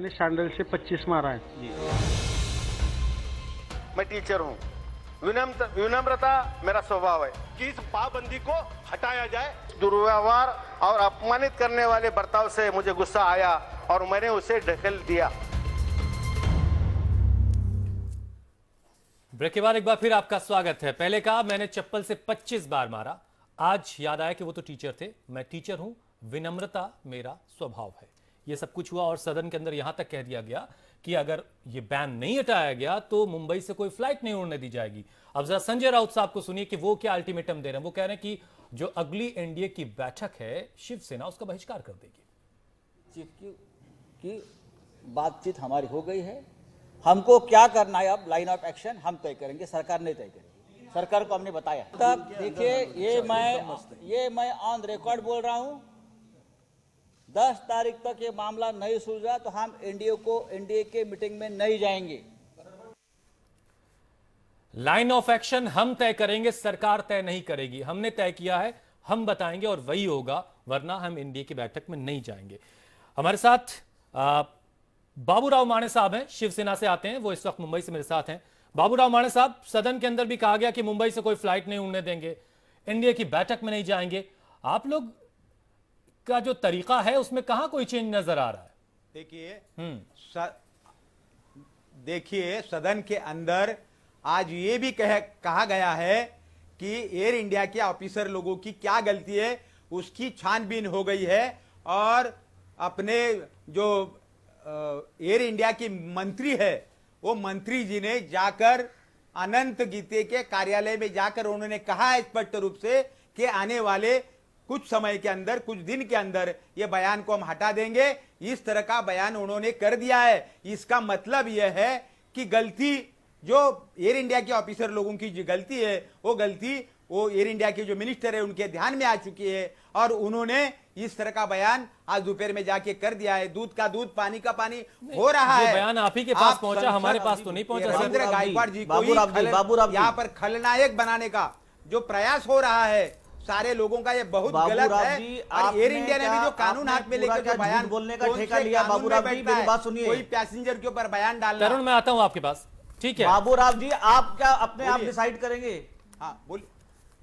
मैंने सैंडल से 25 मारा है। मैं टीचर हूँ, विनम्रता मेरा स्वभाव है कि इस पाबंदी को हटाया जाए। दुर्व्यवहार और अपमानित करने वाले बर्ताव से मुझे गुस्सा आया और मैंने उसे ढकेल दिया। ब्रेक के बाद एक बार फिर आपका स्वागत है। पहले कहा मैंने चप्पल से 25 बार मारा, आज याद आया कि वो तो टीचर थे, मैं टीचर हूं, विनम्रता मेरा स्वभाव है। ये सब कुछ हुआ और सदन के अंदर यहां तक कह दिया गया कि अगर ये बैन नहीं हटाया गया तो मुंबई से कोई फ्लाइट नहीं उड़ने दी जाएगी। अब जरा संजय राउत साहब को सुनिए कि वो क्या अल्टीमेटम दे रहे हैं। वो कह रहे हैं कि जो अगली एनडीए की बैठक है शिवसेना उसका बहिष्कार कर देगी। चीफ की बातचीत हमारी हो गई है, हमको क्या करना है अब लाइन ऑफ एक्शन हम तय करेंगे, सरकार नहीं तय करेगी। सरकार को हमने बताया तब देखिए ये मैं ऑन रिकॉर्ड बोल रहा हूं, 10 तारीख तक ये मामला नहीं सुलझा तो हम एनडीए के मीटिंग में नहीं जाएंगे। लाइन ऑफ एक्शन हम तय करेंगे, सरकार तय नहीं करेगी। हमने तय किया है, हम बताएंगे और वही होगा, वरना हम एनडीए की बैठक में नहीं जाएंगे। हमारे साथ बाबूराव माने साहब हैं, शिवसेना से आते हैं, वो इस वक्त मुंबई से मेरे साथ हैं। बाबूराव माने साहब, सदन के अंदर भी कहा गया कि मुंबई से कोई फ्लाइट नहीं उड़ने देंगे, एनडीए की बैठक में नहीं जाएंगे। आप लोग का जो तरीका है उसमें कहां कोई चेंज नजर आ रहा है? देखिए सदन के अंदर आज ये भी कहा गया है कि एयर इंडिया के ऑफिसर लोगों की क्या गलती है उसकी छानबीन हो गई है और अपने जो एयर इंडिया की मंत्री है वो मंत्री जी ने जाकर अनंत गीते के कार्यालय में जाकर उन्होंने कहा है स्पष्ट रूप से कि आने वाले कुछ समय के अंदर, कुछ दिन के अंदर ये बयान को हम हटा देंगे। इस तरह का बयान उन्होंने कर दिया है। इसका मतलब यह है कि गलती जो एयर इंडिया के ऑफिसर लोगों की जो गलती है वो गलती वो एयर इंडिया के जो मिनिस्टर है उनके ध्यान में आ चुकी है और उन्होंने इस तरह का बयान आज दोपहर में जाके कर दिया है। दूध का दूध, पानी का पानी हो रहा है। बयान आप ही के पास पहुंचा, हमारे पास तो नहीं पहुंचा। रविंद्र गायकवाड़ जी को यहाँ पर खलनायक बनाने का जो प्रयास हो रहा है सारे लोगों का, ये बहुत गलत है। और एयर इंडिया ने भी जो कानून हाथ में लेकर जो बयान बोलने का ठेका लिया, बाबूराव जी मेरी बात सुनिए। कोई पैसेंजर के ऊपर बयान डालना। तरुण मैं आता हूं आपके पास, ठीक है? बाबूराव जी आप क्या अपने आप डिसाइड करेंगे? हाँ बोलिए।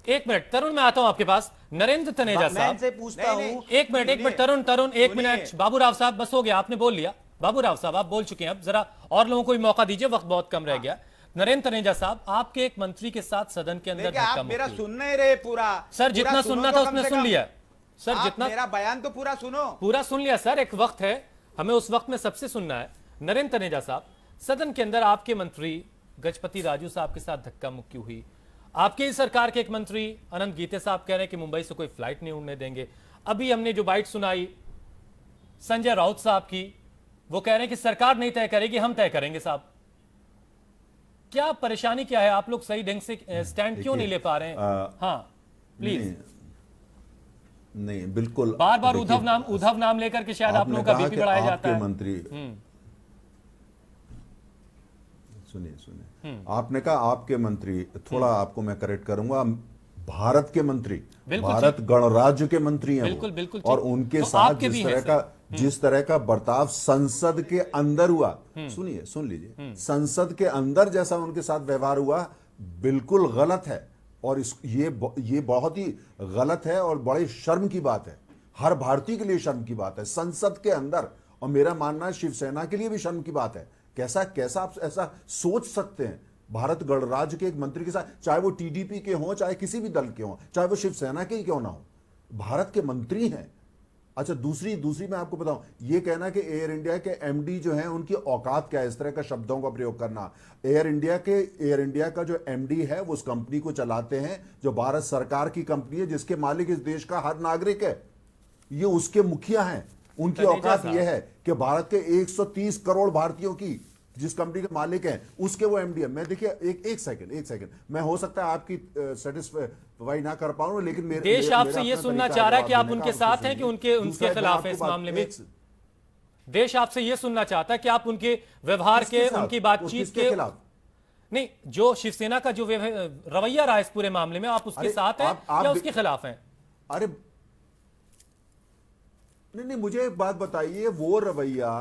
एक मिनट तरुण, मैं आता हूं आपके पास। नरेंद्र तनेजा साहब से पूछता हूं। एक मिनट तरुण एक मिनट। बाबूराव साहब बस हो गया, आपने बोल लिया। बाबूराव साहब आप बोल चुके हैं, अब जरा और लोगों को भी मौका दीजिए, वक्त बहुत कम रह गया। नरेंद्र तनेजा साहब, आपके एक मंत्री के साथ सदन के अंदर आप मेरा सुन नहीं रहे पूरा। सर जितना सुनना था उसने सुन लिया। सर जितना मेरा बयान तो पूरा सुनो। पूरा सुन लिया सर, एक वक्त है, हमें उस वक्त में सबसे सुनना है। नरेंद्र तनेजा साहब, सदन के अंदर आपके मंत्री गजपति राजू साहब के साथ धक्का मुक्की हुई। आपके ही सरकार के एक मंत्री अनंत गीते साहब कह रहे हैं कि मुंबई से कोई फ्लाइट नहीं उड़ने देंगे। अभी हमने जो बाइट सुनाई संजय राउत साहब की, वो कह रहे हैं कि सरकार नहीं तय करेगी, हम तय करेंगे। साहब क्या परेशानी क्या है? आप लोग सही ढंग से स्टैंड क्यों नहीं ले पा रहे हैं? हाँ प्लीज। नहीं बिल्कुल, बार बार उद्धव नाम लेकर के शायद आप लोगों का बीपी बढ़ाया जाता है। मंत्री सुनिए, आपने कहा आपके मंत्री, थोड़ा आपको मैं करेक्ट करूंगा, भारत के मंत्री, भारत गणराज्य के मंत्री हैं। बिल्कुल बिल्कुल। और उनके तो साथ जिस तरह का बर्ताव संसद के अंदर हुआ, सुन लीजिए, संसद के अंदर जैसा उनके साथ व्यवहार हुआ बिल्कुल गलत है। और ये बहुत ही गलत है और बड़े शर्म की बात है, हर भारतीय के लिए शर्म की बात है, संसद के अंदर। और मेरा मानना है शिवसेना के लिए भी शर्म की बात है। कैसा आप ऐसा सोच सकते हैं भारत गणराज्य के एक मंत्री के साथ, चाहे वो टीडीपी के हों, चाहे किसी भी दल के हों, चाहे वो शिवसेना के ही क्यों ना हो, भारत के मंत्री हैं। अच्छा दूसरी मैं आपको बताऊं, ये कहना कि एयर इंडिया के एमडी जो हैं उनकी औकात क्या है, इस तरह का शब्दों का प्रयोग करना। एयर इंडिया का जो एमडी है वो उस कंपनी को चलाते हैं जो भारत सरकार की कंपनी है, जिसके मालिक इस देश का हर नागरिक है। ये उसके मुखिया हैं। उनकी औकात यह है कि भारत के 130 करोड़ भारतीयों की जिस कंपनी के मालिक हैं उसके वो एमडी है। मैं देखिए एक सेकंड, मैं हो सकता है आपकी सेटिस्फाई ना कर पाऊं, लेकिन देश आपसे ये सुनना चाह रहा है कि आप उनके साथ हैं कि उनके खिलाफ है इस मामले में। देश आपसे ये सुनना चाहता है कि आप उनके व्यवहार के, उनकी बातचीत के खिलाफ नहीं, जो शिवसेना का जो रवैया रहा इस पूरे मामले में, आप उसके साथ हैं या उसके खिलाफ हैं? अरे नहीं, मुझे एक बात बताइए, वो रवैया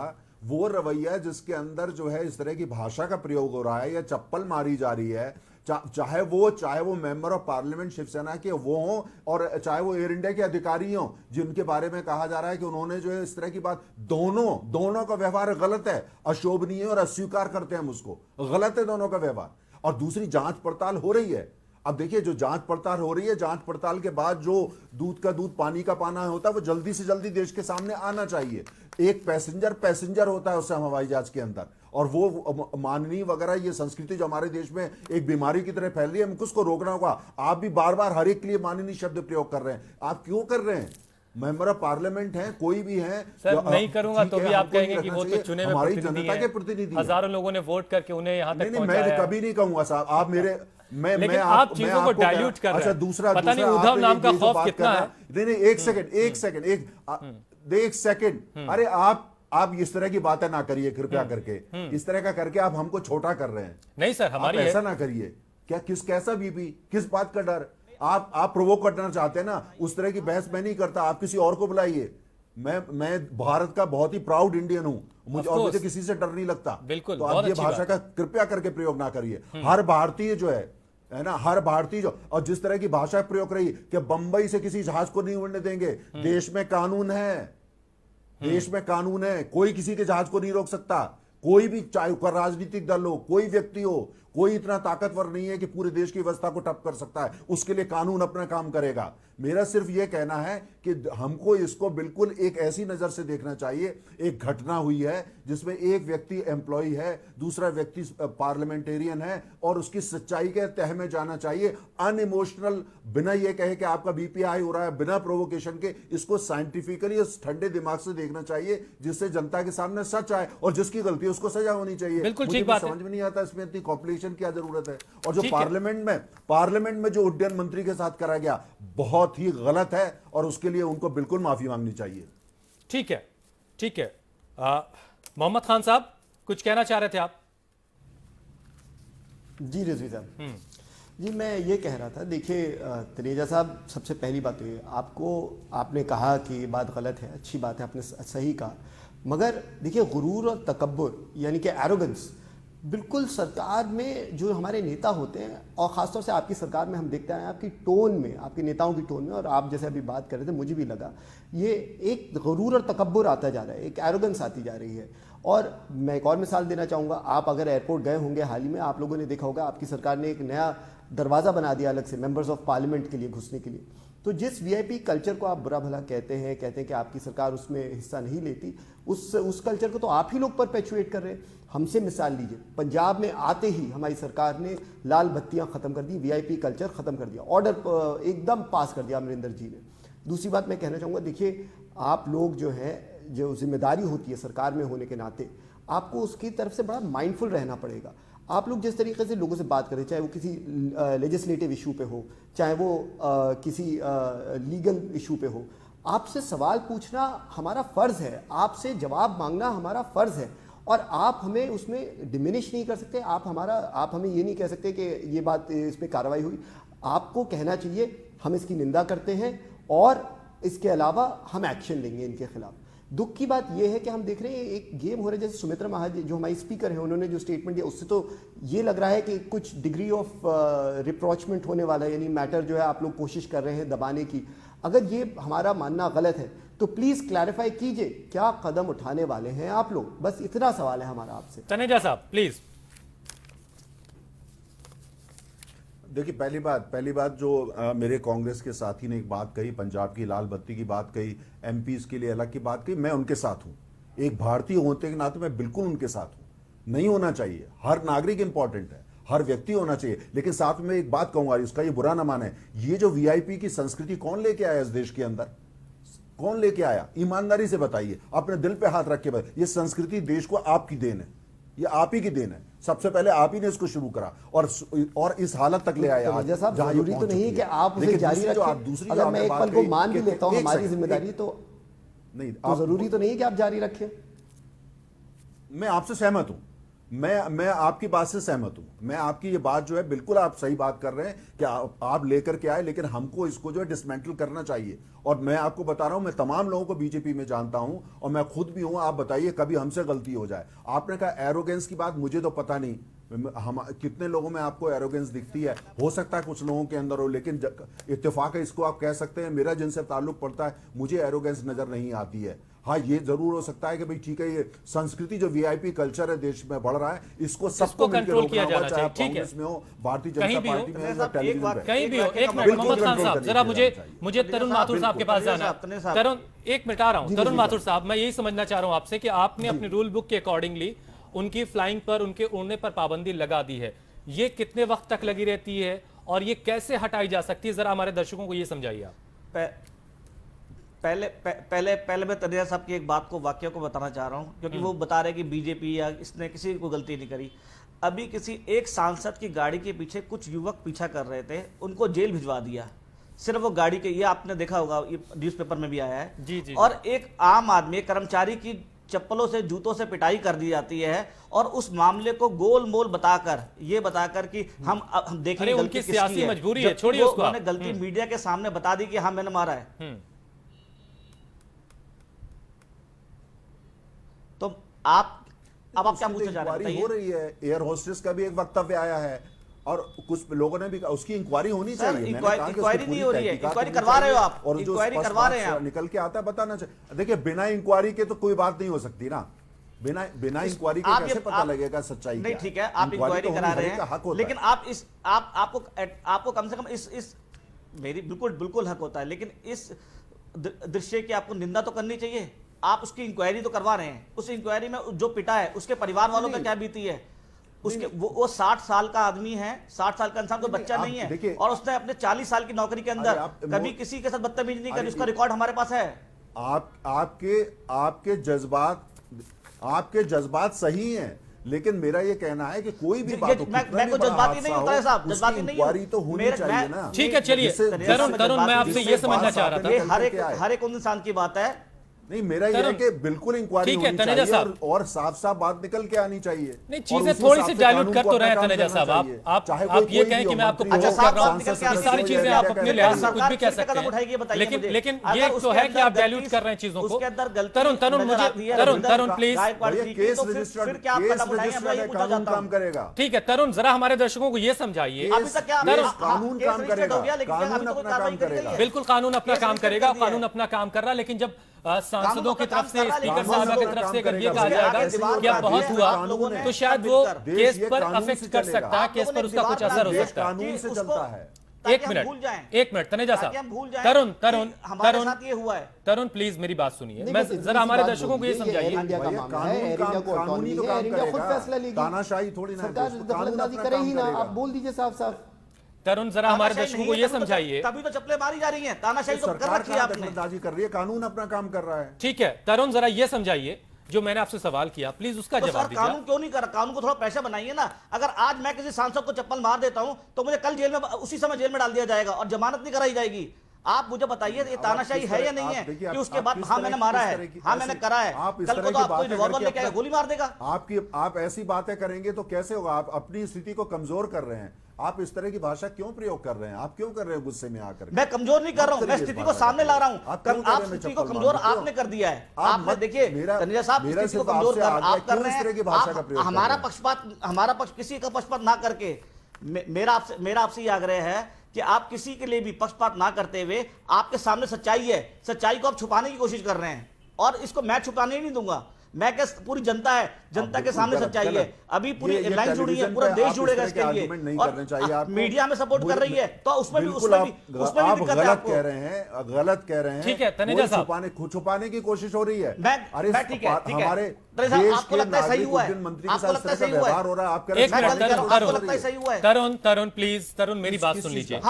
वो रवैया जिसके अंदर जो है इस तरह की भाषा का प्रयोग हो रहा है या चप्पल मारी जा रही है, चाहे वो मेंबर ऑफ पार्लियामेंट शिवसेना के वो हों और चाहे वो एयर इंडिया के अधिकारी हों जिनके बारे में कहा जा रहा है कि उन्होंने जो है इस तरह की बात, दोनों का व्यवहार गलत है, अशोभनीय और अस्वीकार करते हैं हम उसको, गलत है दोनों का व्यवहार। और दूसरी जांच पड़ताल हो रही है। अब देखिए जो जांच पड़ताल हो रही है, जांच पड़ताल के बाद जो दूध का दूध पानी का पाना होता है वो जल्दी से जल्दी देश के सामने आना चाहिए। एक पैसेंजर होता है उससे हम हवाई जहाज के अंदर, और वो माननीय वगैरह ये संस्कृति जो हमारे देश में एक बीमारी की तरह फैल रही है, हमको उसको रोकना होगा। आप भी बार बार हर एक के लिए माननीय शब्द प्रयोग कर रहे हैं, आप क्यों कर रहे हैं? मेंबर ऑफ पार्लियामेंट हैं, कोई भी है सर, नहीं करूंगा तो भी आप कहेंगे कि वो तो चुने हुए हमारी प्रतिनिधि जनता हैं, के प्रतिनिधि हैं। हजारों लोगों ने वोट करके उन्हें यहाँ तक पहुंचाया मैं कभी नहीं कहूंगा साहब, आप मेरे लेकिन आप चीजों को डाइल्यूट कर रहे हैं। दूसरा पता नहीं उद्धव नाम का खौफ कितना है। नहीं, एक सेकंड, अरे आप इस तरह की बातें ना करिए कृपया करके, इस तरह का करके आप हमको छोटा कर रहे हैं। नहीं सर, हमारी ऐसा ना करिए। क्या कैसा बीपी, किस बात का डर? आप प्रोवोक करना चाहते हैं ना, उस तरह की बहस मैं नहीं करता, आप किसी और को बुलाइए। मैं भारत का बहुत ही प्राउड इंडियन हूं, मुझे किसी से डर नहीं लगता। बिल्कुल, तो आप ये भाषा का कृपया करके प्रयोग ना करिए। हर भारतीय जो है ना, हर भारतीय जो, और जिस तरह की भाषा प्रयोग रही कि बंबई से किसी जहाज को नहीं उड़ने देंगे, देश में कानून है, देश में कानून है, कोई किसी के जहाज को नहीं रोक सकता। कोई भी, चाहे राजनीतिक दल हो, कोई व्यक्ति हो, कोई इतना ताकतवर नहीं है कि पूरे देश की व्यवस्था को ठप कर सकता है। उसके लिए कानून अपना काम करेगा। मेरा सिर्फ यह कहना है कि हमको इसको बिल्कुल एक ऐसी नजर से देखना चाहिए। एक घटना हुई है जिसमें एक व्यक्ति एम्प्लॉय है, दूसरा व्यक्ति पार्लियामेंटेरियन है, और उसकी सच्चाई के तह में जाना चाहिए, अनइमोशनल, बिना यह कहे कि आपका बीपी हाई हो रहा है, बिना प्रोवोकेशन के, इसको साइंटिफिकली ठंडे दिमाग से देखना चाहिए, जिससे जनता के सामने सच आए, और जिसकी गलती है उसको सजा होनी चाहिए। बिल्कुल मुझे ठीक बात है। समझ में नहीं आता इसमें इतनी कॉम्प्लिकेशन क्या जरूरत है। और जो पार्लियामेंट में जो उड्डयन मंत्री के साथ करा गया बहुत ही गलत है, और उसके लिए उनको बिल्कुल माफी मांगनी चाहिए। ठीक है, ठीक है। मोहम्मद खान साहब कुछ कहना चाह रहे थे आप? जी रिजवी साहब, जी मैं ये कह रहा था, देखिए तनेजा साहब, सबसे पहली बात तो ये, आपने कहा कि ये बात गलत है, अच्छी बात है, आपने सही कहा, मगर देखिए गुरूर और तकब्बुर यानी कि एरोगेंस बिल्कुल सरकार में जो हमारे नेता होते हैं, और ख़ासतौर से आपकी सरकार में हम देखते हैं, आपकी टोन में, आपके नेताओं की टोन में, और आप जैसे अभी बात कर रहे थे, मुझे भी लगा ये एक गुरूर और तकब्बुर आता जा रहा है, एक एरोगेंस आती जा रही है। और मैं एक और मिसाल देना चाहूँगा, आप अगर एयरपोर्ट गए होंगे हाल ही में, आप लोगों ने देखा होगा आपकी सरकार ने एक नया दरवाज़ा बना दिया अलग से मेंबर्स ऑफ पार्लियामेंट के लिए घुसने के लिए। तो जिस वीआईपी कल्चर को आप बुरा भला कहते हैं कि आपकी सरकार उसमें हिस्सा नहीं लेती, उस कल्चर को तो आप ही लोग परपेचुएट कर रहे हैं। हमसे मिसाल लीजिए, पंजाब में आते ही हमारी सरकार ने लाल बत्तियां खत्म कर दी, वीआईपी कल्चर खत्म कर दिया, ऑर्डर एकदम पास कर दिया अमरिंदर जी ने। दूसरी बात मैं कहना चाहूँगा, देखिए आप लोग जो है, जो जिम्मेदारी होती है सरकार में होने के नाते, आपको उसकी तरफ से बड़ा माइंडफुल रहना पड़ेगा। आप लोग जिस तरीके से लोगों से बात करें, चाहे वो किसी लेजिस्लेटिव इशू पे हो, चाहे वो किसी लीगल इशू पे हो, आपसे सवाल पूछना हमारा फ़र्ज़ है, आपसे जवाब मांगना हमारा फ़र्ज़ है, और आप हमें उसमें डिमिनिश नहीं कर सकते। आप हमें ये नहीं कह सकते कि ये बात, इस पर कार्रवाई हुई। आपको कहना चाहिए हम इसकी निंदा करते हैं और इसके अलावा हम एक्शन लेंगे इनके खिलाफ। दुख की बात यह है कि हम देख रहे हैं एक गेम हो रहा है, जैसे सुमित्रा महाजन जो हमारी स्पीकर है, उन्होंने जो स्टेटमेंट दिया उससे तो ये लग रहा है कि कुछ डिग्री ऑफ रिप्रोचमेंट होने वाला है, यानी मैटर जो है आप लोग कोशिश कर रहे हैं दबाने की। अगर ये हमारा मानना गलत है तो प्लीज क्लैरिफाई कीजिए, क्या कदम उठाने वाले हैं आप लोग? बस इतना सवाल है हमारा आपसे। तनेजा साहब प्लीज। देखिए, पहली बात जो मेरे कांग्रेस के साथी ने एक बात कही, पंजाब की लाल बत्ती की बात कही, एमपीज के लिए अलग की बात कही, मैं उनके साथ हूं। एक भारतीय होने के नाते मैं बिल्कुल उनके साथ हूं। नहीं होना चाहिए, हर नागरिक इंपॉर्टेंट है, हर व्यक्ति होना चाहिए, लेकिन साथ में एक बात कहूंगा, इसका ये बुरा ना माने, ये जो वीआईपी की संस्कृति कौन लेके आया इस देश के अंदर? कौन लेके आया? ईमानदारी से बताइए, अपने दिल पे हाथ रख के बताइए। ये संस्कृति देश को आपकी देन है, ये आप ही की देन है। सबसे पहले आप ही ने इसको शुरू करा और इस हालत तक ले आया। तो साहब, जरूरी तो नहीं है कि आप उसे जारी रखें। अगर मैं एक पल को मान भी लेता हूं हमारी जिम्मेदारी, तो नहीं, तो जरूरी तो नहीं है कि आप जारी रखें। मैं आपसे सहमत हूं, मैं आपकी बात से सहमत हूं। मैं आपकी ये बात जो है बिल्कुल आप सही बात कर रहे हैं कि आप लेकर के आए, लेकिन हमको इसको जो है डिसमेंटल करना चाहिए। और मैं आपको बता रहा हूं, मैं तमाम लोगों को बीजेपी में जानता हूं और मैं खुद भी हूं। आप बताइए कभी हमसे गलती हो जाए। आपने कहा एरोगेंस की बात, मुझे तो पता नहीं हम कितने लोगों में आपको एरोगेंस दिखती है। हो सकता है कुछ लोगों के अंदर हो, लेकिन इत्तेफाक है इसको आप कह सकते हैं। मेरा जिनसे ताल्लुक पड़ता है मुझे एरोगेंस नजर नहीं आती है। हाँ, ये जरूर हो सकता है कि भाई ठीक है, ये संस्कृति जो वीआईपी कल्चर है देश में बढ़ रहा है, इसको सबको कंट्रोल किया जाना चाहिए। ठीक है, कांग्रेस में हो, भारतीय जनता पार्टी में हो, टेलीविजन पे, कहीं भी हो। एक मिनट मोहम्मद खान साहब, जरा मुझे तरुण माथुर साहब के पास जाना है। तरुण, एक मिनट आ रहा हूं। तरुण माथुर साहब, मैं यही समझना चाह रहा हूं आपसे कि आपने अपनी रूल बुक के अकॉर्डिंगली उनकी फ्लाइंग पर, उनके उड़ने पर पाबंदी लगा दी है। ये कितने वक्त तक लगी रहती है और ये कैसे हटाई जा सकती है, जरा हमारे दर्शकों को ये समझाइए आप। पहले मैं तनेजा साहब की एक बात को, वाक्य को बताना चाह रहा हूं, क्योंकि वो बता रहे कि बीजेपी या इसने किसी को गलती नहीं करी। अभी किसी एक सांसद की गाड़ी के पीछे कुछ युवक पीछा कर रहे थे, उनको जेल भिजवा दिया सिर्फ वो गाड़ी के। ये आपने देखा होगा, ये न्यूज़पेपर में भी आया है। जी। और एक आम आदमी, कर्मचारी की चप्पलों से, जूतों से पिटाई कर दी जाती है और उस मामले को गोल मोल बताकर, ये बताकर कि हम देखेंगे उनकी सियासी मजबूरी है, छोड़िए उसको। उन्होंने गलती मीडिया के सामने बता दी कि हाँ मैंने मारा है। तो आप क्या पूछना चाह रहे हैं? हो रही है। एयर होस्टेस का भी एक वक्तव्य आया है और कुछ लोगों ने भी उसकी इंक्वायरी होनी चाहिए। इंक्वायरी नहीं हो रही है, इंक्वायरी करवा रहे हो आप, और जो करवा रहे हैं निकल के आता है बताना चाहिए। देखिए, बिना इंक्वायरी के तो कोई बात नहीं हो सकती ना। बिना इंक्वायरी के कैसे पता लगेगा सच्चाई? नहीं, ठीक है, आप इंक्वायरी करा रहे हैं, लेकिन आपको कम से कम इस मेरी बिल्कुल हक होता है, लेकिन इस दृश्य की आपको निंदा तो करनी चाहिए। आप उसकी इंक्वायरी तो करवा रहे हैं। उस इंक्वायरी में जो पिटा है उसके परिवार वालों पे क्या बीती है? उसके वो 60 साल का आदमी है, 60 साल का इंसान, कोई बच्चा नहीं है, और उसने अपने 40 साल की नौकरी के अंदर कभी किसी के साथ बदतमीजी नहीं करी। उसका रिकॉर्ड हमारे पास है। आपके जज्बात सही हैं, लेकिन मेरा ये कहना है कि कोई भी बात, मैं को जज्बाती नहीं होता है साहब, जज्बाती नहीं इंक्वायरी तो होनी चाहिए ना। ठीक है, चलिए तरुण, मैं आपसे ये समझना चाह रहा था, हर एक इंसान की बात है। नहीं, मेरा यह है कि बिल्कुल इंक्वायरी होनी चाहिए और साफ बात निकल के आनी चाहिए। नहीं, चीजें थोड़ी सी डाइल्यूट कर तो रहे हैं तनेजा साहब। आप ये कहें कि मैं आपको प्रोवोक कर रहा हूं, सारी चीजें आप अपने लिहाज से कुछ भी कह सकते हैं, लेकिन ये तो है कि आप डाइल्यूट कर रहे हैं चीजों को। तरुण प्लीज, काम करेगा। ठीक है तरुण, जरा हमारे दर्शकों को ये समझाइए। कानून काम करेगा, कानून अपना काम करेगा। बिल्कुल, कानून अपना काम करेगा, कानून अपना काम कर रहा है। लेकिन जब सांसदों की तरफ से, स्पीकर साहब की तरफ से अगर ये कहा जाएगा कि अब बहुत हुआ, तो शायद वो केस पर अफेक्ट कर सकता है, केस पर उसका कुछ असर हो सकता है। कानून से चलता है। एक मिनट तनेजा साहब, तरुण प्लीज मेरी बात सुनिए। मैं जरा हमारे दर्शकों को ये समझाइए। कानूनी तो काम करेगा, तानाशाही थोड़ी ना, दखलंदाजी करे ही ना। आप बोल दीजिए साफ। तरुण, जरा हमारे दर्शकों को ये समझाइए। तभी तो चप्पलें मारी जा रही हैं, तानाशाही तो कर रखी है आपने। दखलंदाजी कर रही है, कानून अपना काम कर रहा है। ठीक है तरुण, जरा ये समझाइए जो मैंने आपसे सवाल किया, प्लीज उसका जवाब दीजिए। कानून क्यों नहीं कर रहा? कानून को थोड़ा पैसा बनाइए ना। अगर आज मैं किसी सांसद को चप्पल मार देता हूं तो मुझे कल जेल में, उसी समय जेल में डाल दिया जाएगा और जमानत नहीं कराई जाएगी। आप मुझे बताइए, ये तानाशाही है या नहीं है कि उसके बाद हाँ मैंने मारा है, हाँ मैंने करा है, कल को तो आपको रिवॉल्वर लेके गोली मार देगा। आप ऐसी बातें करेंगे तो कैसे होगा? आप अपनी स्थिति को कमजोर कर रहे हैं। आप इस तरह की भाषा क्यों प्रयोग कर रहे हैं? आप क्यों कर रहे हैं गुस्से में आकर? मैं कमजोर नहीं कर रहा हूं, मैं स्थिति को सामने ला रहा हूं। आप स्थिति को कमजोर आपने कर दिया है। आपने देखिए तनेजा साहब, स्थिति को कमजोर आप कर रहे हैं। हमारा पक्ष किसी का पक्षपात ना करके, मेरा आपसे ये आग्रह है कि आप किसी के लिए भी पक्षपात ना करते हुए, आपके सामने सच्चाई है, सच्चाई को आप छुपाने की कोशिश कर रहे हैं और इसको मैं छुपाने नहीं दूंगा। मैं क्या, पूरी जनता है, जनता के सामने सच्चाई है। अभी पूरी एयरलाइन जुड़ी है, पूरा देश जुड़ेगा इसके लिए, और मीडिया में सपोर्ट कर रही है, तो उसमें भी आप गलत कह रहे हैं। ठीक है तनेजा साहब, छुपाने की कोशिश हो रही है। अरे ठीक है, हमारे आपको लगता है सही हुआ है? मंत्री के साथ तरह का व्यवहार हो रहा है। आप कह रहे हैं तरुण प्लीज, तरुण मेरी बात सुन लीजिए।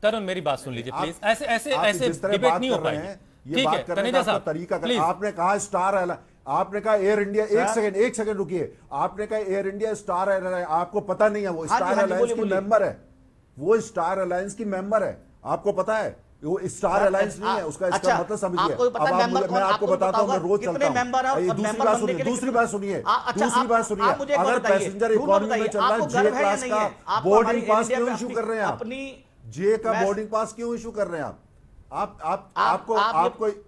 तरुण मेरी बात सुन लीजिए प्लीज। ऐसे डिबेट नहीं हो पाएगी। ये बात करने का तरीका कर, आपने कहा स्टार एयरलाइन, आपने कहा एयर इंडिया, एक सेकंड रुकिए, आपने कहा एयर इंडिया स्टार एयरलाइन, आपको पता नहीं है वो स्टार एयरलाइंस की मेंबर है, वो स्टार एयरलाइंस की मेंबर है, आपको पता है? वो स्टार अलायंस नहीं है उसका, इसका मतलब समझिए। अब मैं आपको बताता हूँ, मैं रोज चलता हूँ। दूसरी बात सुनिए, अगर पैसेंजर इकोनॉमी में चल रहा है, जे क्लास का बोर्डिंग पास क्यों इशू कर रहे हैं आप? जे का बोर्डिंग पास क्यों इशू कर रहे हैं आप?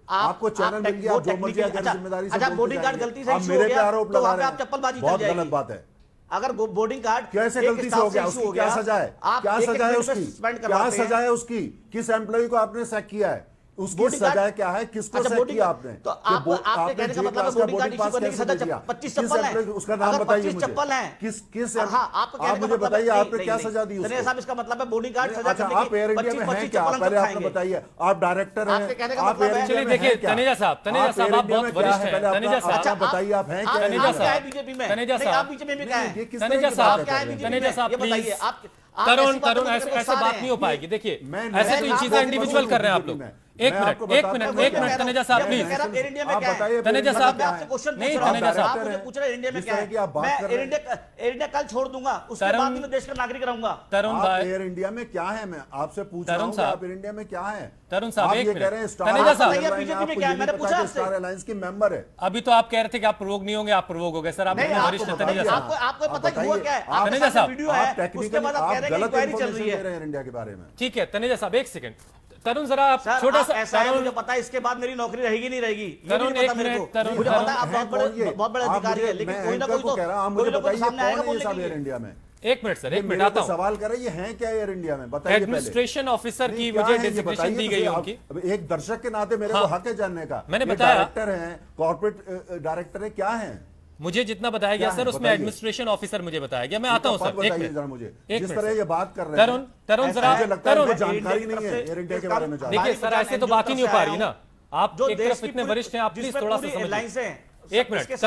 आपको चैनल मिल गया, आप जो मर्जी अगर जिम्मेदारी से बोर्डिंग कार्ड गलती से आप मेरे पे आरोप लगा रहे हैं, चप्पलबाजी बहुत गलत बात है। अगर बोर्डिंग कार्ड कैसे गलती से हो गया? उसकी क्या सजा है? क्या सजा है उसकी? क्या सजा है उसकी? किस एम्प्लॉय को आपने सैक किया है? उसकी सजा क्या है? किसको सैक किया आपने? तो आपने कहने का मतलब बोर्डिंग कार्ड इशू करने की सजा 25 चप्पल है, उसका नाम बताइए मुझे। चप्पल है किस आप मुझे बताइए, आपने क्या सजा दी उसको? साहब इसका मतलब है बोर्डिंग कार्ड सजा। अच्छा, आप एयर इंडिया में हैं क्या? पहले आपने बताइए, आप डायरेक्टर हैं, आप एयर इंडिया में देखिए तनेजा साहब आप बहुत वरिष्ठ हैं। तनेजा साहब बताइए, आप हैं क्या? तनेजा साहब बीजेपी में, तनेजा साहब बीजेपी में क्या है? तनेजा साहब प्लीज, तरुण ऐसे बात नहीं हो पाएगी। देखिए ऐसे तो ये चीजें इंडिविजुअल कर रहे हैं आप लोग। एक मिनट तनेजा साहब प्लीज। तनेजा साहब नहीं, तनेजा साहब पूछ रहे इंडिया में क्या है? मैं एयर इंडिया कल छोड़ दूंगा, उसके बाद मैं देश का नागरिक रहूंगा। तरुण भाई, एयर इंडिया में क्या है? मैं आपसे पूछ रहा हूं, आप एयर इंडिया में क्या है? तरुण साहब एक मिनट, तनेजा साहब बीजेपी में क्या है? मैंने पूछा आपसे। स्टार अलायंस के मेंबर है। अभी तो आप कह रहे थे कि आप प्रवोक नहीं होंगे, आप प्रवोक हो गए। सर आप वरिष्ठ हैं तनेजा साहब, आपको पता है हुआ क्या है? तनेजा साहब वीडियो है, उसके बाद आप कह रहे हैं कि इंक्वायरी चल रही है एयर इंडिया के बारे में। ठीक है तनेजा साहब, एक सेकंड। तरुण जरा आप छोटा सा, ऐसा है, मुझे पता है इसके बाद मेरी नौकरी रहेगी नहीं रहेगी। तरुण एक मिनट, मुझे पता है आप बहुत बड़े अधिकारी हैं, लेकिन कोई ना कोई तो सामने आएगा बोलने के लिए। एयर इंडिया में एक मिनट सर, एक मिनट आता हूं। सवाल कर रहे हैं, ये हैं क्या एयर इंडिया में? बताइए। एडमिनिस्ट्रेशन ऑफिसर की मुझे डेजिग्नेशन दी गई है उनकी। एक दर्शक के नाते मेरे को हक है जानने का। मैंने बताया, डायरेक्टर हैं, कॉर्पोरेट डायरेक्टर है, क्या है? मुझे जितना बताया गया सर, उसमें एडमिनिस्ट्रेशन ऑफिसर मुझे बताया गया। मैं आता हूं सर, एक मिनट मुझे जिस तरह ये बात कर रहे हैं तरुण जरा, तरुण जानकारी नहीं है एयर इंडिया के बारे में। देखिए सर, ऐसे तो बात ही नहीं हो पा रही ना। आप एक तरफ इतने वरिष्ठ हैं, आप प्लीज थोड़ा सा समझिए। एक मिनट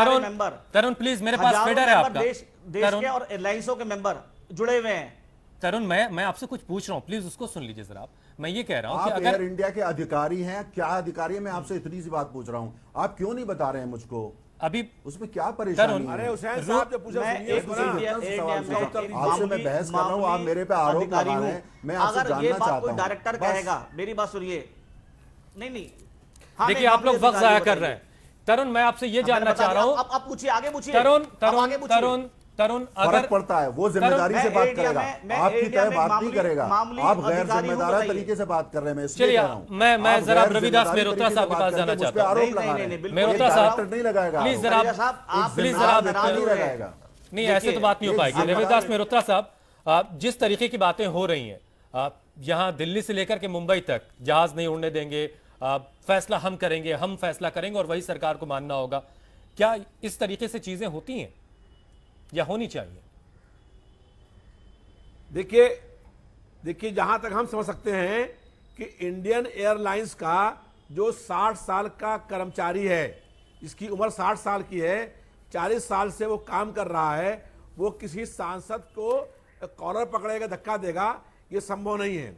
तरुण प्लीज, मेरे पास फेडर है आपका। देश के और एयरलाइंसों के मेंबर जुड़े हुए हैं। तरुण मैं आपसे कुछ पूछ रहा हूं, प्लीज उसको सुन लीजिए जरा। मैं ये कह रहा हूं कि अगर एयर इंडिया के अधिकारी हैं, क्या अधिकारी है? मैं आपसे इतनी सी बात पूछ रहा हूं, आप क्यों नहीं बता रहे हैं मुझको? अभी उसमें क्या परेशानी है? अरे हुसैन साहब जो पूछा आपसे मैं बहस कर रहा हूं, आप मेरे पे आरोप लगा रहे हैं, मैं आपसे जानना चाहता हूं। डायरेक्टर कहेगा, मेरी बात सुनिए। नहीं देखिए आप लोग वक्त जाया कर रहे हैं। तरुण मैं आपसे ये जानना चाह रहा हूं, अब पूछिए, आगे पूछिए। तरुण फर्क पड़ता है, वो जिम्मेदारी से बात करेगा, आपकी तरह बात नहीं करेगा। आप गैर जिम्मेदार तरीके से बात कर रहे हैं। चलिए मैं जरा रविदास मेहरोत्रा साहब के पास जाना चाहता हूं। मेहरोत्रा साहब नहीं लगाएगा प्लीज जरा, नहीं लगाएगा। नहीं ऐसे तो बात नहीं हो पाएगी। रविदास मेहरोत्रा साहब, जिस तरीके की बातें हो रही हैं, यहाँ दिल्ली से लेकर के मुंबई तक जहाज नहीं उड़ने देंगे, फैसला हम करेंगे, हम फैसला करेंगे और वही सरकार को मानना होगा, क्या इस तरीके से चीजें होती हैं या होनी चाहिए? देखिए जहां तक हम समझ सकते हैं कि इंडियन एयरलाइंस का जो 60 साल का कर्मचारी है, जिसकी उम्र 60 साल की है, 40 साल से वो काम कर रहा है, वो किसी सांसद को कॉलर पकड़ेगा, धक्का देगा, ये संभव नहीं है।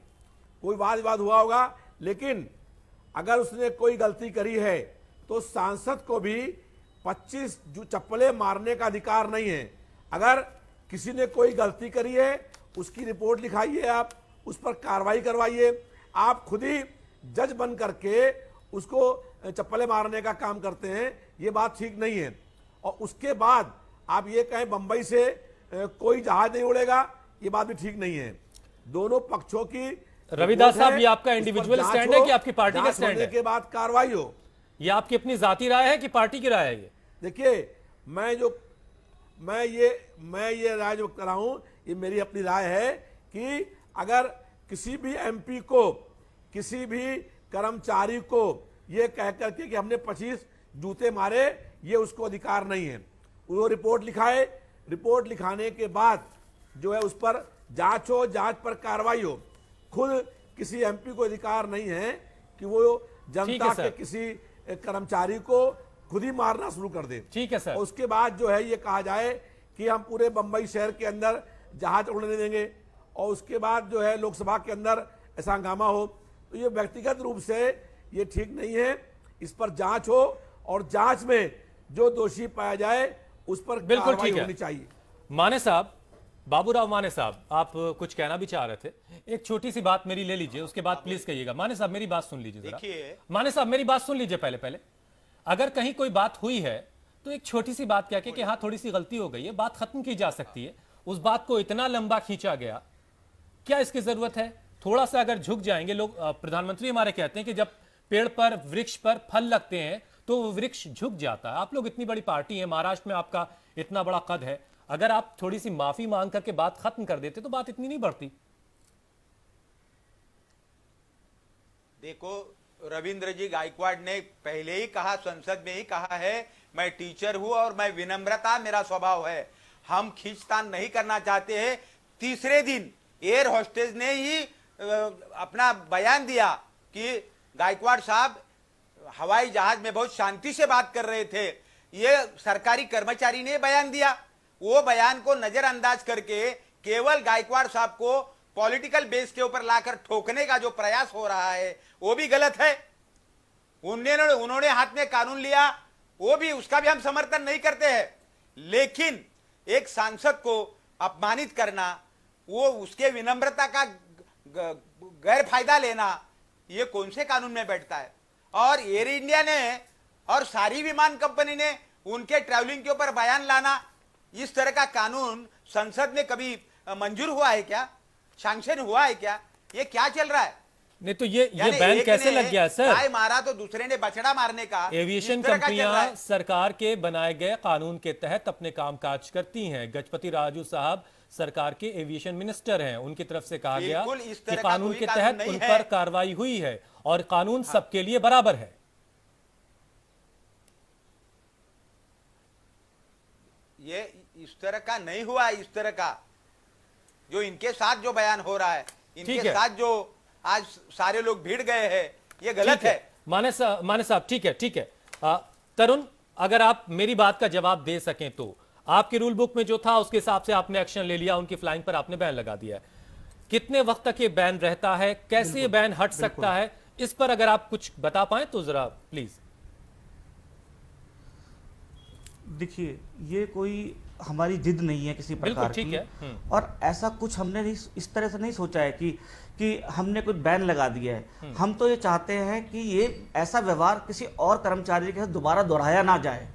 कोई वाद विवाद हुआ होगा, लेकिन अगर उसने कोई गलती करी है तो सांसद को भी 25 चप्पलें मारने का अधिकार नहीं है। अगर किसी ने कोई गलती करी है, उसकी रिपोर्ट लिखाइए, आप उस पर कार्रवाई करवाइए। आप खुद ही जज बन करके उसको चप्पलें मारने का काम करते हैं, ये बात ठीक नहीं है। और उसके बाद आप ये कहें बंबई से कोई जहाज नहीं उड़ेगा, ये बात भी ठीक नहीं है। दोनों पक्षों की रविदास साहब, ये आपका इंडिविजुअल स्टैंड है कि आपकी पार्टी का स्टैंड है? के बाद कार्रवाई हो। ये आपकी अपनी जाती राय है कि पार्टी की राय है? ये देखिए, मैं ये राय जो कर रहा हूं, ये मेरी अपनी राय है कि अगर किसी भी एमपी को, किसी भी कर्मचारी को ये कह करके कि हमने 25 जूते मारे, ये उसको अधिकार नहीं है। वो रिपोर्ट लिखाए, रिपोर्ट लिखाने के बाद जो है उस पर जांच हो, जांच पर कार्रवाई हो। खुद किसी एमपी को अधिकार नहीं है कि वो जनता के किसी कर्मचारी को खुद ही मारना शुरू कर दे। ठीक है सर। उसके बाद जो है ये कहा जाए कि हम पूरे बंबई शहर के अंदर जहाज उड़ने देंगे, और उसके बाद जो है लोकसभा के अंदर ऐसा हंगामा हो, तो ये व्यक्तिगत रूप से ये ठीक नहीं है। इस पर जांच हो और जांच में जो दोषी पाया जाए उस पर बिल्कुल ठीक होनी चाहिए। माने साहब, बाबूराव माने साहब, आप कुछ कहना भी चाह रहे थे, एक छोटी सी बात मेरी ले लीजिए, उसके बाद प्लीज कहिएगा। माने साहब मेरी बात सुन लीजिए जरा। माने साहब मेरी बात सुन लीजिए पहले। अगर कहीं कोई बात हुई है तो एक छोटी सी बात कह के कि हाँ थोड़ी सी गलती हो गई है, बात खत्म की जा सकती है। उस बात को इतना लंबा खींचा गया, क्या इसकी जरूरत है? थोड़ा सा अगर झुक जाएंगे लोग। प्रधानमंत्री हमारे कहते हैं कि जब पेड़ पर, वृक्ष पर फल लगते हैं तो वो वृक्ष झुक जाता है। आप लोग इतनी बड़ी पार्टी है, महाराष्ट्र में आपका इतना बड़ा कद है, अगर आप थोड़ी सी माफी मांग करके बात खत्म कर देते तो बात इतनी नहीं बढ़ती। देखो, रविंद्र जी गायकवाड़ ने पहले ही कहा, संसद में ही कहा है, मैं टीचर हूं और मैं विनम्रता मेरा स्वभाव है। हम खींचतान नहीं करना चाहते हैं। तीसरे दिन एयर होस्टेस ने ही अपना बयान दिया कि गायकवाड़ साहब हवाई जहाज में बहुत शांति से बात कर रहे थे। ये सरकारी कर्मचारी ने बयान दिया। वो बयान को नजरअंदाज करके केवल गायकवाड़ साहब को पॉलिटिकल बेस के ऊपर लाकर ठोकने का जो प्रयास हो रहा है वो भी गलत है। उन्होंने हाथ में कानून लिया, वो भी, उसका भी हम समर्थन नहीं करते हैं, लेकिन एक सांसद को अपमानित करना, वो उसके विनम्रता का गैर फायदा लेना, ये कौन से कानून में बैठता है? और एयर इंडिया ने और सारी विमान कंपनी ने उनके ट्रैवलिंग के ऊपर बयान लाना, इस तरह का कानून संसद में कभी मंजूर हुआ है क्या? सैंक्शन हुआ है क्या? ये क्या चल रहा है? नहीं तो ये बैन कैसे लग गया सर? गाय मारा तो दूसरे ने बछड़ा मारने का। एविएशन कंपनियां सरकार के बनाए गए कानून के तहत अपने कामकाज करती हैं। गजपति राजू साहब सरकार के एविएशन मिनिस्टर हैं, उनकी तरफ से कहा गया कि कानून के तहत उन पर कार्रवाई हुई है और कानून सबके लिए बराबर है। ये इस तरह का नहीं हुआ। इस तरह का जो इनके साथ जो बयान हो रहा है, इनके साथ जो आज सारे लोग भीड़ गए हैं, ये गलत है। माने साहब ठीक है। तरुण, अगर आप मेरी बात का जवाब दे सकें तो आपके रूल बुक में जो था उसके हिसाब से आपने एक्शन ले लिया, उनकी फ्लाइंग पर आपने बैन लगा दिया है। कितने वक्त तक ये बैन रहता है? कैसे ये बैन हट सकता है? इस पर अगर आप कुछ बता पाएं तो जरा प्लीज। देखिए, ये कोई हमारी जिद नहीं है किसी प्रकार की, और ऐसा कुछ हमने नहीं, इस तरह से नहीं सोचा है कि हमने कोई बैन लगा दिया है। हम तो ये चाहते हैं कि ये ऐसा व्यवहार किसी और कर्मचारी के साथ दोबारा दोहराया ना जाए,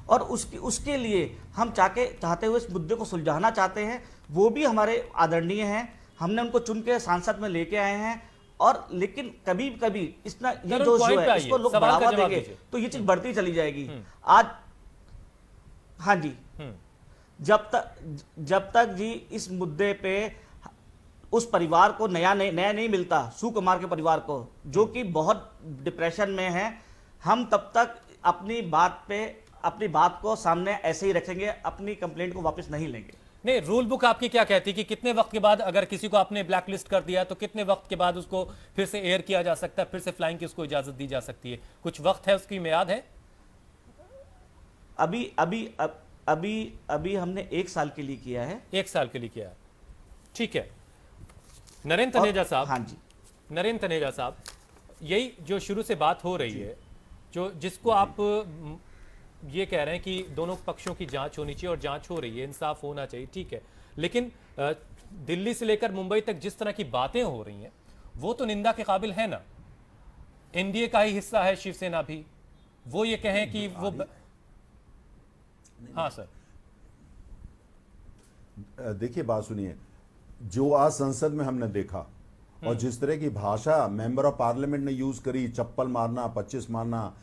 और उसके लिए हम चाहते हुए इस मुद्दे को सुलझाना चाहते हैं। वो भी हमारे आदरणीय हैं, हमने उनको चुन के सांसद में लेके आए हैं, और लेकिन कभी कभी ये जो है इसको लोग बढ़ावा देंगे तो ये चीज बढ़ती चली जाएगी। आज हाँ जी, जब तक जी इस मुद्दे पे उस परिवार को नया नहीं मिलता, सुकुमार के परिवार को, जो कि बहुत डिप्रेशन में है, हम तब तक अपनी बात को सामने ऐसे ही रखेंगे, अपनी कंप्लेंट को वापस नहीं लेंगे। नहीं, रूल बुक आपकी क्या कहती है कि कितने वक्त के बाद अगर किसी को आपने ब्लैक लिस्ट कर दिया तो कितने वक्त के बाद उसको फिर से एयर किया जा सकता है, फिर से फ्लाइंग की उसको इजाजत दी जा सकती है? कुछ वक्त है, उसकी मियाद है? अभी हमने 1 साल के लिए किया है। 1 साल के लिए किया है, ठीक है। नरेंद्र तनेजा साहब, हाँ जी, नरेंद्र तनेजा साहब, यही जो शुरू से बात हो रही है, जिसको आप ये कह रहे हैं कि दोनों पक्षों की जांच होनी चाहिए और जांच हो रही है, इंसाफ होना चाहिए, ठीक है, लेकिन दिल्ली से लेकर मुंबई तक जिस तरह की बातें हो रही हैं वो तो निंदा के काबिल है ना। एनडीए का ही हिस्सा है शिवसेना भी, वो ये कहें कि वो हाँ सर, देखिए बात सुनिए, जो आज संसद में हमने देखा और जिस तरह की भाषा मेंबर ऑफ पार्लियामेंट ने यूज करी, चप्पल मारना, 25 मारना,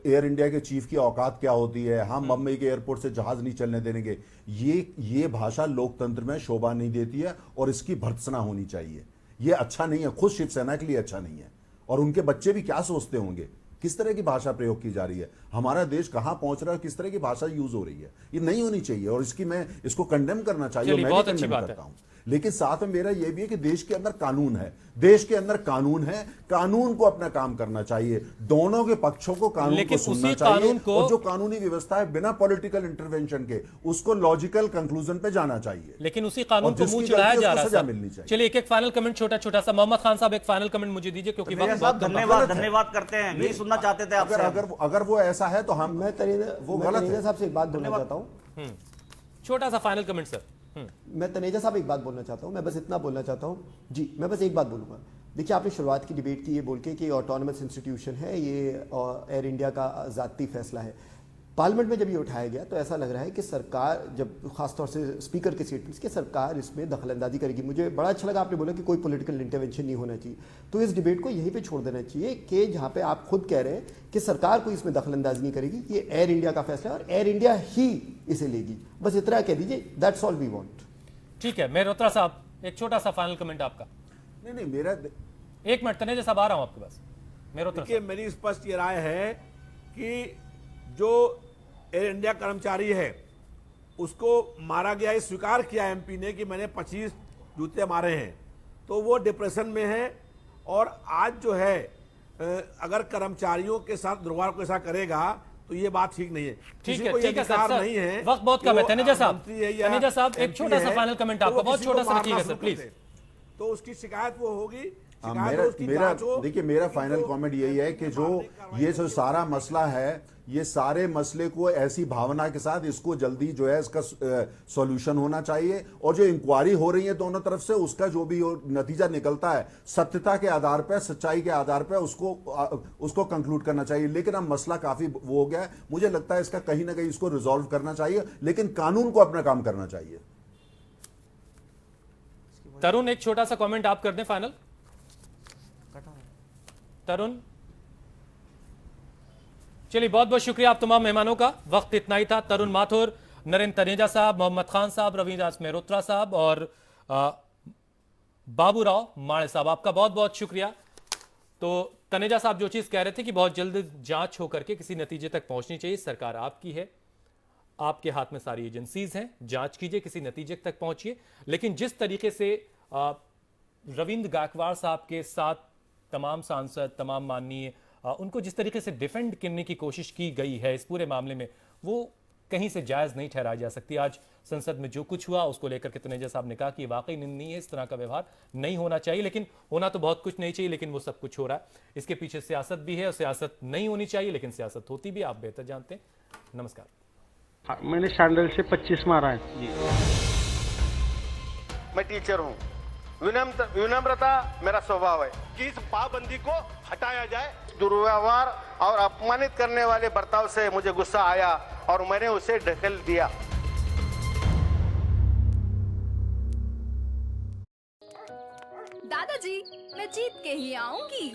एयर इंडिया के चीफ की औकात क्या होती है, हम बम्बई के एयरपोर्ट से जहाज नहीं चलने देंगे, ये भाषा लोकतंत्र में शोभा नहीं देती है और इसकी भर्त्सना होनी चाहिए। ये अच्छा नहीं है, खुद शिवसेना के लिए अच्छा नहीं है। और उनके बच्चे भी क्या सोचते होंगे, किस तरह की भाषा प्रयोग की जा रही है, हमारा देश कहां पहुंच रहा है, किस तरह की भाषा यूज हो रही है, ये नहीं होनी चाहिए और इसको कंडेम करना चाहिए। मैं भी कंडेम करता हूं, लेकिन साथ में मेरा यह भी है कि देश के अंदर कानून है, देश के अंदर कानून है, कानून को अपना काम करना चाहिए, दोनों के पक्षों को कानून को सुनना चाहिए और जो कानूनी व्यवस्था है बिना पॉलिटिकल इंटरवेंशन के उसको लॉजिकल कंक्लूजन पे जाना चाहिए। लेकिन उसी कानून को मुंह चिढ़ाया जा रहा है। चलिए एक फाइनल कमेंट छोटा सा, मोहम्मद खान साहब एक फाइनल कमेंट मुझे दीजिए क्योंकि धन्यवाद करते हैं, यही सुनना चाहते थे आपसे। अगर वो ऐसा है तो हम मैं तरीजा साहब से एक बात बोलना चाहता हूं। छोटा सा फाइनल कमेंट सर। मैं तनेजा साहब एक बात बोलना चाहता हूं, मैं बस इतना बोलना चाहता हूं जी, मैं बस एक बात बोलूंगा। देखिए, आपने शुरुआत की डिबेट की ये बोल के कि ऑटोनमस इंस्टीट्यूशन है, ये एयर इंडिया का ज़ाती फैसला है। पार्लियामेंट में जब ये उठाया गया तो ऐसा लग रहा है कि सरकार, जब खासतौर से स्पीकर के स्टेटमेंट्स कि सरकार इसमें दखलंदाजी करेगी। मुझे बड़ा अच्छा लगा आपने बोला कि कोई पॉलिटिकल इंटरवेंशन नहीं होना चाहिए, तो इस डिबेट को यहीं पे छोड़ देना चाहिए कि जहां पे आप खुद कह रहे हैं कि सरकार कोई इसमें दखलंदाजी नहीं करेगी, ये एयर इंडिया का फैसला है और एयर इंडिया ही इसे लेगी। बस इतना कह दीजिए, दैट्स ऑल वी वांट। ठीक है, मेहरोत्रा साहब एक छोटा सा फाइनल कमेंट आपका। नहीं, मेरा 1 मिनट, तनेजा साहब आ रहा हूं आपके पास। मेहरोत्रा देखिए, मेरी स्पष्ट ये राय है कि जो एयर इंडिया कर्मचारी है उसको मारा गया, ये स्वीकार किया एमपी ने कि मैंने 25 जूते मारे हैं, तो वो डिप्रेशन में है। और आज जो है अगर कर्मचारियों के साथ दुर्व्यवहार को ऐसा करेगा तो ये बात ठीक नहीं है। ठीक है, ठीक है सर, नहीं है, वक्त बहुत कम है। तनेजा साहब एक छोटा सा फाइनल कमेंट आपका, बहुत छोटा सा रखिएगा सर प्लीज। तो उसकी शिकायत वो होगी। मेरा फाइनल कमेंट यही है कि जो ये जो सारा मसला है, ये सारे मसले को ऐसी भावना के साथ इसको जल्दी जो है इसका सॉल्यूशन होना चाहिए, और जो इंक्वायरी हो रही है दोनों तरफ से उसका जो भी नतीजा निकलता है सत्यता के आधार पर, सच्चाई के आधार पर उसको कंक्लूड करना चाहिए। लेकिन अब मसला काफी वो हो गया है, मुझे लगता है इसका कहीं ना कहीं इसको रिजॉल्व करना चाहिए, लेकिन कानून को अपना काम करना चाहिए। तरुण एक छोटा सा कमेंट आप कर दें फाइनल। तरुण, चलिए बहुत बहुत शुक्रिया आप तमाम मेहमानों का। वक्त इतना ही था। तरुण माथुर, नरेंद्र तनेजा साहब, मोहम्मद खान साहब, रविदास मेहरोत्रा साहब और बाबूराव माणे साहब, आपका बहुत बहुत शुक्रिया। तो तनेजा साहब जो चीज कह रहे थे कि बहुत जल्द जांच होकर के किसी नतीजे तक पहुंचनी चाहिए, सरकार आपकी है, आपके हाथ में सारी एजेंसीज हैं, जांच कीजिए, किसी नतीजे तक पहुंचिए। लेकिन जिस तरीके से रविंद्र गायकवाड़ साहब के साथ तमाम सांसद, तमाम माननीय उनको जिस तरीके से डिफेंड करने की कोशिश की गई है इस पूरे मामले में, वो कहीं से जायज नहीं ठहराई जा सकती। आज संसद में जो कुछ हुआ उसको लेकर के तनेजा साहब ने कहा कि वाकई निंदनीय है, इस तरह का व्यवहार नहीं होना चाहिए। लेकिन होना तो बहुत कुछ नहीं चाहिए, लेकिन वो सब कुछ हो रहा है। इसके पीछे सियासत भी है और सियासत नहीं होनी चाहिए, लेकिन सियासत होती भी, आप बेहतर जानते हैं। नमस्कार। हाँ, मैंने सैंडल से 25 मारा है जी। मैं टीचर हूँ, विनम्रता मेरा स्वभाव है कि इस पाबंदी को हटाया जाए। दुर्व्यवहार और अपमानित करने वाले बर्ताव से मुझे गुस्सा आया और मैंने उसे ढकेल दिया। दादाजी, मैं जीत के ही आऊंगी।